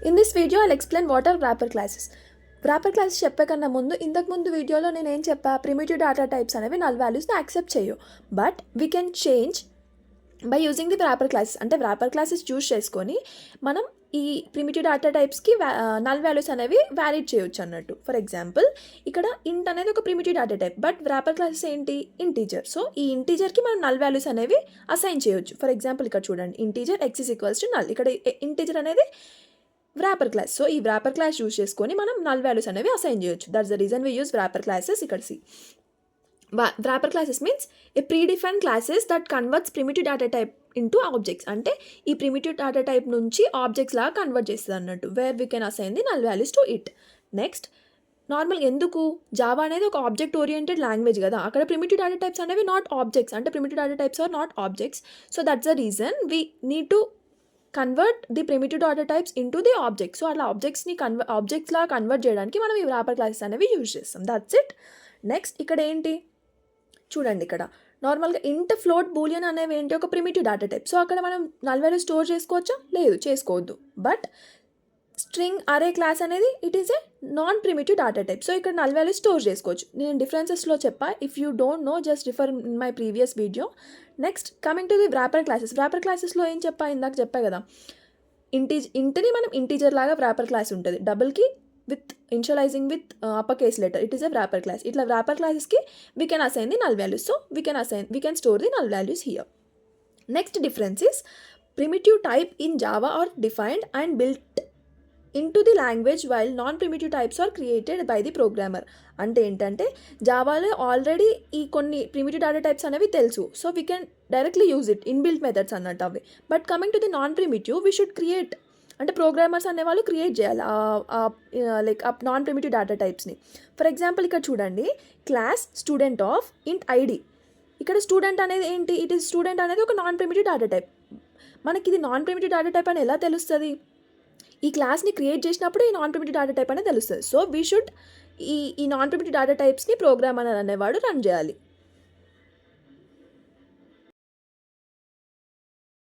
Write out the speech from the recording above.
In this video, I'll explain what are wrapper classes. Wrapper classes చెప్పే కన్నా ముందు ఇంతకుముందు వీడియోలో నేను ఏం చెప్పా, ప్రిమిటివ్ డేటా టైప్స్ అనేవి నల్ వాల్యూస్ని యాక్సెప్ట్ చేయు. But we can change by using the wrapper classes. అంటే wrapper classes చూస్ చేసుకొని మనం ఈ ప్రిమిటివ్ డేటా టైప్స్కి నల్ వాల్యూస్ అనేవి వ్యాలిడ్ చేయొచ్చు అన్నట్టు. ఫర్ ఎగ్జాంపుల్ ఇక్కడ ఇంట్ అనేది ఒక primitive data type, but wrapper classes ఏంటి, ఇంటీజర్. సో ఈ ఇంటీజర్కి మనం నల్ వాల్యూస్ అనేవి అసైన్ చేయొచ్చు. ఫర్ ఎగ్జాంపుల్ ఇక్కడ చూడండి, integer x is equals to null. ఇక్కడ ఇంటీజర్ అనేది wrapper class. సో ఈ wrapper class యూజ్ చేసుకొని మనం నల్ వాల్యూస్ అనేవి అసైన్ చేయొచ్చు. That's the reason we use wrapper classes. ఇక్కడ C wrapper classes means a predefined classes that converts primitive data type into objects. అంటే ఈ primitive data type నుంచి objects లాగా convert చేస్తుంది అన్నట్టు, where we can assign the null values to it. Next నార్మల్గా ఎందుకు Java అనేది ఒక ఆబ్జెక్ట్ ఓరియంటెడ్ లాంగ్వేజ్ కదా, అక్కడ ప్రిమిటివ్ డేటా టైప్స్ అనేవి నాట్ ఆబ్జెక్ట్స్, అంటే primitive data types are not objects. So that's the reason we need to convert the primitive data types into the object. So అట్లా objects లాగా convert చేయడానికి మనం ఈ wrapper classes అనేవి use చేస్తాం. That's it. Next ఇక్కడ ఏంటి చూడండి, ఇక్కడ నార్మల్గా ఇంట్ ఫ్లోట్ బూలియన్ అనేవి ఏంటి, ఒక ప్రిమిటివ్ డేటా టైప్. సో అక్కడ మనం నల్ వాల్యూ స్టోర్ చేసుకోవచ్చా, లేదు చేసుకోవద్దు. బట్ స్ట్రింగ్ అరే క్లాస్ అనేది it is a non primitive data type. So ఇక్కడ నల్ వాల్యూ స్టోర్ చేసుకోవచ్చు. నేను డిఫరెన్సెస్లో చెప్పా, if you don't know just refer in my previous video. Next coming to the wrapper classes. wrapper classesలో ఏం చెప్పా, ఇందాక చెప్పా కదా, ఇంటిని మనం ఇంటీజర్ లాగా wrapper class ఉంటుంది, డబుల్కి with initialising with upper case letter, it is a wrapper class. ఇట్లా wrapper classesకి we can assign the null values. So we can store the null values here. Next difference is primitive type in Java are defined and built into the language while non-primitive types are created by the programmer. అంటే ఏంటంటే జావాలో already ఈ కొన్ని primitive data types అనేవి తెలుసు, so we can directly use it inbuilt methods అన్నట్టు అవి. But coming to the non primitive we should create, అంటే programmers అనేవాళ్ళు క్రియేట్ చేయాలి లైక్ నాన్ ప్రిమిటివ్ డేటా టైప్స్ని. ఫర్ ఎగ్జాంపుల్ ఇక్కడ చూడండి, class student of int ID. ఇక్కడ student అనేది ఏంటి, ఇట్ ఈస్ స్టూడెంట్ అనేది ఒక నాన్ ప్రిమిటివ్ డేటా టైప్. మనకి ఇది నాన్ ప్రిమిటివ్ డేటా టైప్ అని ఎలా తెలుస్తుంది, ఈ క్లాస్ని క్రియేట్ చేసినప్పుడు ఈ నాన్ ప్రిమిటివ్ డేటా టైప్ అనేది తెలుస్తుంది. సో వీ షుడ్ ఈ నాన్ ప్రిమిటివ్ డేటా టైప్స్ని ప్రోగ్రామర్ అనేవాడు రన్ చేయాలి.